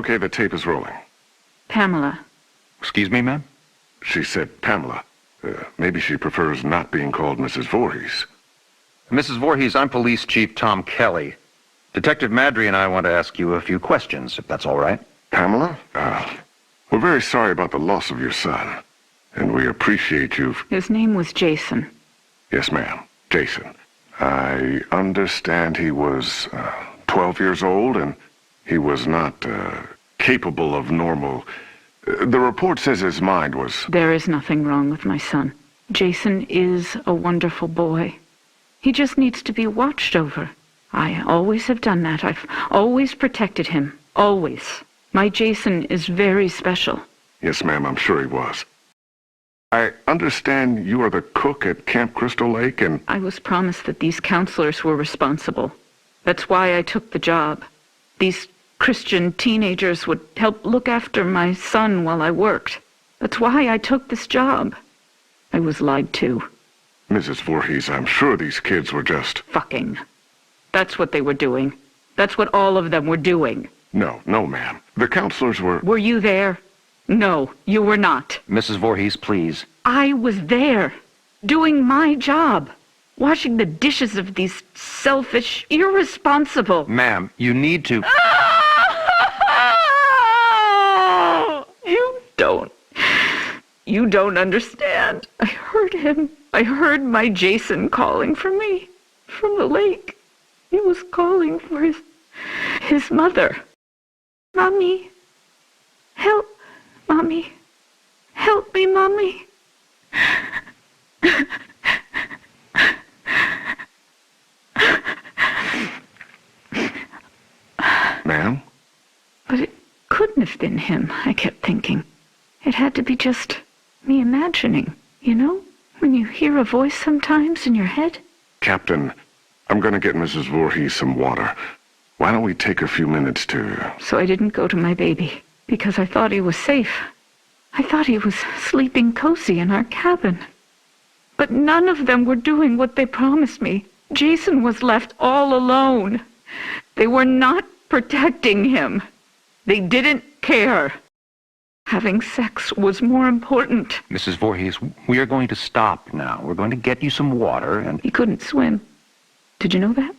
Okay, the tape is rolling. Pamela. Excuse me, ma'am? She said Pamela. Maybe she prefers not being called Mrs. Voorhees. Mrs. Voorhees, I'm Police Chief Tom Kelly. Detective Madry and I want to ask you a few questions, if that's all right. Pamela? We're very sorry about the loss of your son, and we appreciate you. His name was Jason. Yes, ma'am. Jason. I understand he was 12 years old, and he was not capable of normal. The report says his mind was... There is nothing wrong with my son. Jason is a wonderful boy. He just needs to be watched over. I always have done that. I've always protected him. Always. My Jason is very special. Yes, ma'am, I'm sure he was. I understand you are the cook at Camp Crystal Lake, and... I was promised that these counselors were responsible. That's why I took the job. These Christian teenagers would help look after my son while I worked. That's why I took this job. I was lied to. Mrs. Voorhees, I'm sure these kids were just... Fucking. That's what they were doing. That's what all of them were doing. No, ma'am. The counselors were... Were you there? No, you were not. Mrs. Voorhees, please. I was there, doing my job, washing the dishes of these selfish, irresponsible... Ma'am, you need to... You don't understand. I heard him. I heard my Jason calling for me from the lake. He was calling for his mother. Mommy, help, Mommy. Help me, Mommy. Ma'am? But it couldn't have been him, I kept thinking. It had to be just me imagining, you know? When you hear a voice sometimes in your head. Captain, I'm gonna get Mrs. Voorhees some water. Why don't we take a few minutes to... So I didn't go to my baby, because I thought he was safe. I thought he was sleeping cozy in our cabin. But none of them were doing what they promised me. Jason was left all alone. They were not protecting him. They didn't care. Having sex was more important. Mrs. Voorhees, we are going to stop now. We're going to get you some water and... He couldn't swim. Did you know that?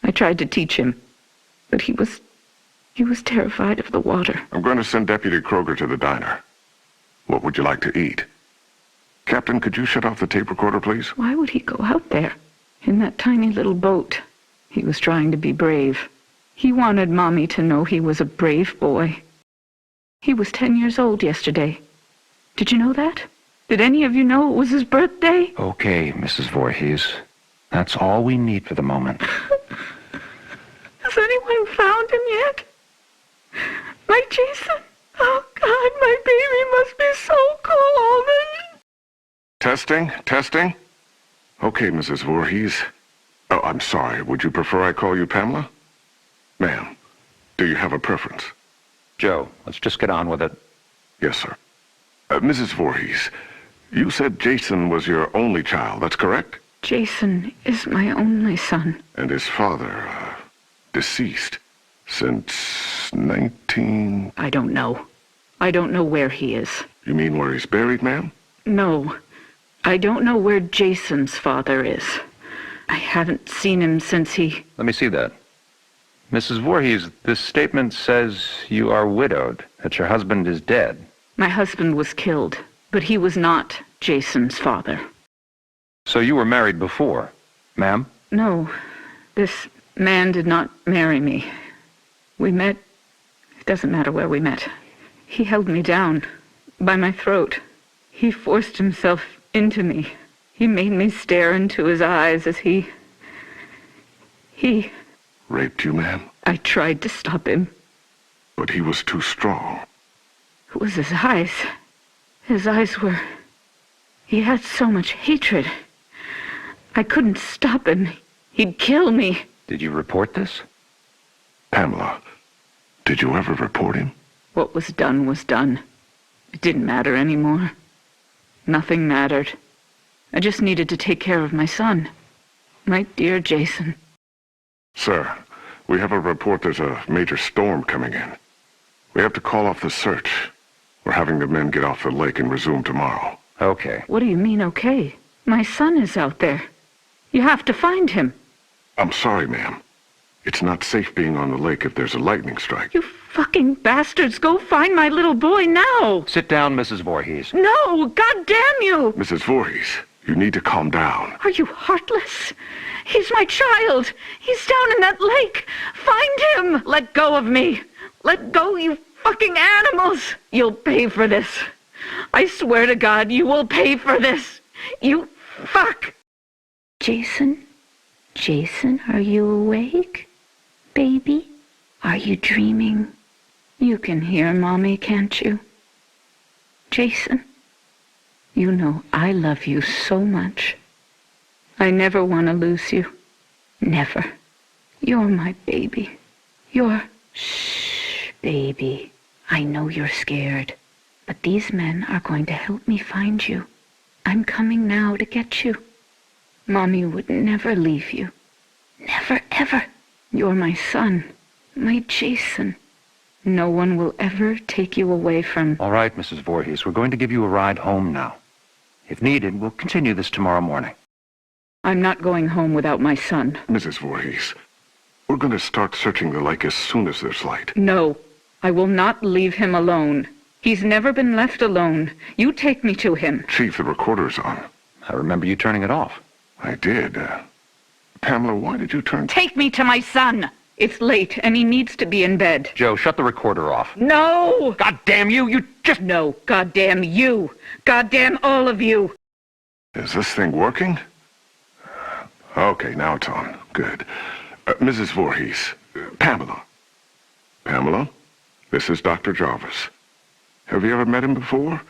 I tried to teach him, but he was terrified of the water. I'm going to send Deputy Kroger to the diner. What would you like to eat? Captain, could you shut off the tape recorder, please? Why would he go out there in that tiny little boat? He was trying to be brave. He wanted Mommy to know he was a brave boy. He was 10 years old yesterday. Did you know that? Did any of you know it was his birthday? Okay, Mrs. Voorhees. That's all we need for the moment. Has anyone found him yet? My Jason? Oh, God, my baby must be so cold. Testing? Okay, Mrs. Voorhees. Oh, I'm sorry. Would you prefer I call you Pamela? Ma'am, do you have a preference? Joe, let's just get on with it. Yes, sir. Mrs. Voorhees, you said Jason was your only child, that's correct? Jason is my only son. And his father, deceased since 19... I don't know. I don't know where he is. You mean where he's buried, ma'am? No. I don't know where Jason's father is. I haven't seen him since he... Let me see that. Mrs. Voorhees, this statement says you are widowed, that your husband is dead. My husband was killed, but he was not Jason's father. So you were married before, ma'am? No, this man did not marry me. We met... It doesn't matter where we met. He held me down by my throat. He forced himself into me. He made me stare into his eyes as he... Raped you, ma'am? I tried to stop him. But he was too strong. It was his eyes. His eyes were... He had so much hatred. I couldn't stop him. He'd kill me. Did you report this? Pamela, did you ever report him? What was done was done. It didn't matter anymore. Nothing mattered. I just needed to take care of my son. My dear Jason. Sir, we have a report there's a major storm coming in. We have to call off the search. We're having the men get off the lake and resume tomorrow. Okay. What do you mean, okay? My son is out there. You have to find him. I'm sorry, ma'am. It's not safe being on the lake if there's a lightning strike. You fucking bastards, go find my little boy now! Sit down, Mrs. Voorhees. No, God damn you! Mrs. Voorhees, you need to calm down. Are you heartless? He's my child. He's down in that lake. Find him! Let go of me. Let go, you fucking animals! You'll pay for this. I swear to God, you will pay for this. You fuck! Jason? Jason, are you awake? Baby? Are you dreaming? You can hear Mommy, can't you? Jason, you know I love you so much. I never want to lose you. Never. You're my baby. Shh, baby. I know you're scared, but these men are going to help me find you. I'm coming now to get you. Mommy would never leave you. Never, ever. You're my son, my Jason. No one will ever take you away from... All right, Mrs. Voorhees, we're going to give you a ride home now. If needed, we'll continue this tomorrow morning. I'm not going home without my son. Mrs. Voorhees, we're going to start searching the lake as soon as there's light. No, I will not leave him alone. He's never been left alone. You take me to him. Chief, the recorder's on. I remember you turning it off. I did. Pamela, why did you turn... Take me to my son! It's late, and he needs to be in bed. Joe, shut the recorder off. No! God damn you! You just... No, goddamn you! Goddamn all of you! Is this thing working? Okay, now it's on. Good. Mrs. Voorhees, Pamela. Pamela, this is Dr. Jarvis. Have you ever met him before?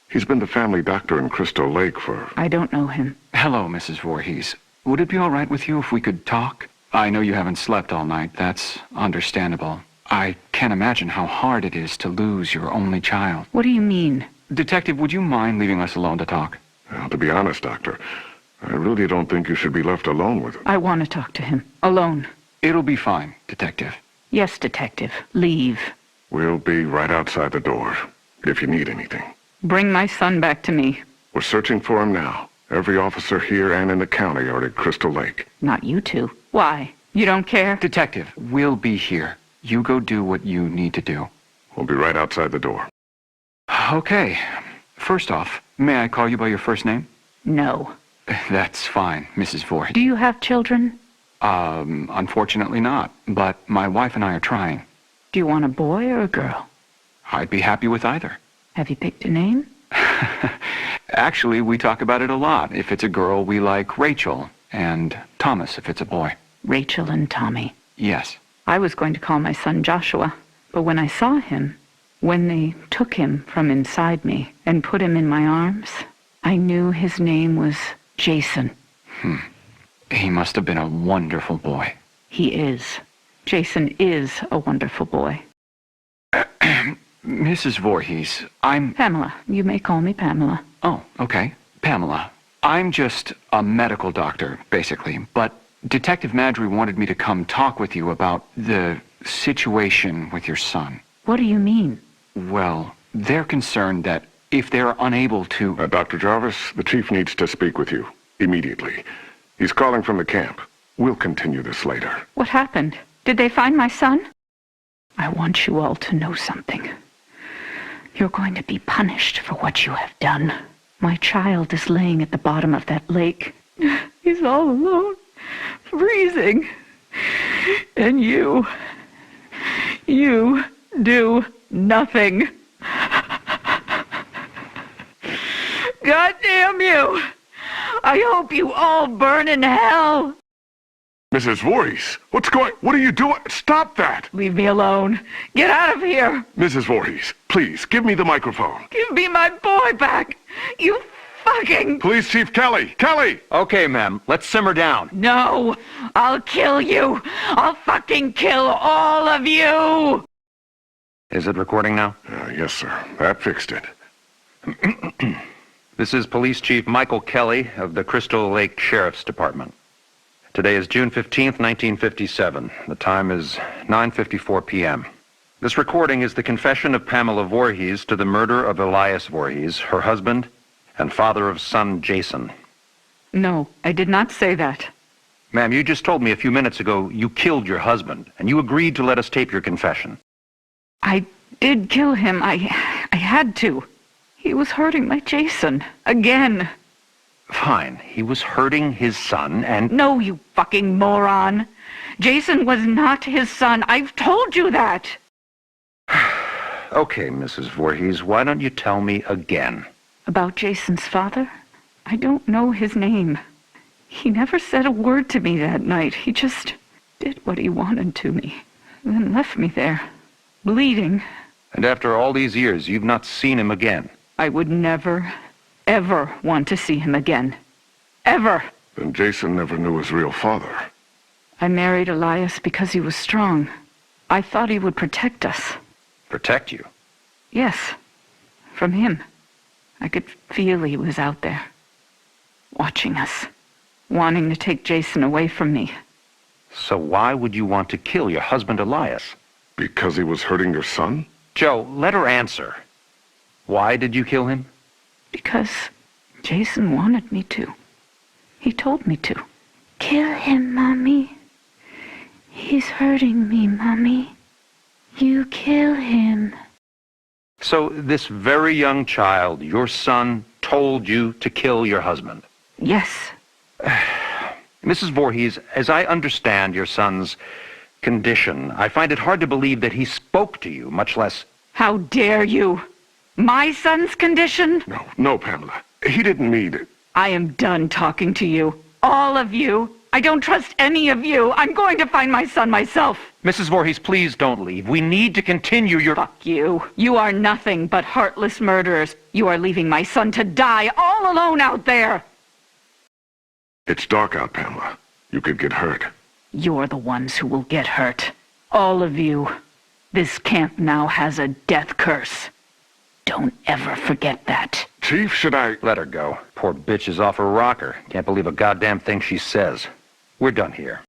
He's been the family doctor in Crystal Lake for... I don't know him. Hello, Mrs. Voorhees. Would it be all right with you if we could talk? I know you haven't slept all night. That's understandable. I can't imagine how hard it is to lose your only child. What do you mean? Detective, would you mind leaving us alone to talk? Well, to be honest, Doctor, I really don't think you should be left alone with him. I want to talk to him. Alone. It'll be fine, Detective. Yes, Detective. Leave. We'll be right outside the door, if you need anything. Bring my son back to me. We're searching for him now. Every officer here and in the county are at Crystal Lake. Not you two. Why? You don't care? Detective, we'll be here. You go do what you need to do. We'll be right outside the door. Okay. First off, may I call you by your first name? No. That's fine, Mrs. Voorhees. Do you have children? Unfortunately not, but my wife and I are trying. Do you want a boy or a girl? I'd be happy with either. Have you picked a name? Actually, we talk about it a lot. If it's a girl, we like Rachel, and Thomas if it's a boy. Rachel and Tommy. Yes. I was going to call my son Joshua, but when I saw him, when they took him from inside me and put him in my arms, I knew his name was Jason. He must have been a wonderful boy. He is. Jason is a wonderful boy. Mrs. Voorhees, I'm... Pamela. You may call me Pamela. Oh, okay. Pamela. I'm just a medical doctor, basically, but Detective Madry wanted me to come talk with you about the situation with your son. What do you mean? Well, they're concerned that if they're unable to... Dr. Jarvis, the chief needs to speak with you immediately. He's calling from the camp. We'll continue this later. What happened? Did they find my son? I want you all to know something. You're going to be punished for what you have done. My child is laying at the bottom of that lake. He's all alone, freezing. And you do nothing. God damn you! I hope you all burn in hell! Mrs. Voorhees, what are you doing? Stop that! Leave me alone. Get out of here! Mrs. Voorhees, please, give me the microphone. Give me my boy back! You fucking... Police Chief Kelly! Kelly! Okay, ma'am. Let's simmer down. No! I'll kill you! I'll fucking kill all of you! Is it recording now? Yes, sir. That fixed it. This is Police Chief Michael Kelly of the Crystal Lake Sheriff's Department. Today is June 15th, 1957. The time is 9:54 p.m. This recording is the confession of Pamela Voorhees to the murder of Elias Voorhees, her husband, and father of son Jason. No, I did not say that. Ma'am, you just told me a few minutes ago you killed your husband, and you agreed to let us tape your confession. I did kill him. I had to. He was hurting my Jason. Again. Fine. He was hurting his son, and... No, you fucking moron. Jason was not his son. I've told you that. Okay, Mrs. Voorhees, why don't you tell me again? About Jason's father? I don't know his name. He never said a word to me that night. He just did what he wanted to me, then left me there, bleeding. And after all these years, you've not seen him again? I would never, ever want to see him again. Ever. Then Jason never knew his real father. I married Elias because he was strong. I thought he would protect us. Protect you? Yes, from him. I could feel he was out there, watching us, wanting to take Jason away from me. So why would you want to kill your husband Elias? Because he was hurting your son? Joe, let her answer. Why did you kill him? Because Jason wanted me to. He told me to. Kill him, Mommy. He's hurting me, Mommy. You kill him. So this very young child, your son, told you to kill your husband? Yes. Mrs. Voorhees, as I understand your son's condition, I find it hard to believe that he spoke to you, much less... How dare you? My son's condition? No, Pamela. He didn't mean it. I am done talking to you. All of you. I don't trust any of you. I'm going to find my son myself. Mrs. Voorhees, please don't leave. We need to continue your... Fuck you. You are nothing but heartless murderers. You are leaving my son to die all alone out there. It's dark out, Pamela. You could get hurt. You're the ones who will get hurt. All of you. This camp now has a death curse. Don't ever forget that. Chief, should I... Let her go. Poor bitch is off her rocker. Can't believe a goddamn thing she says. We're done here.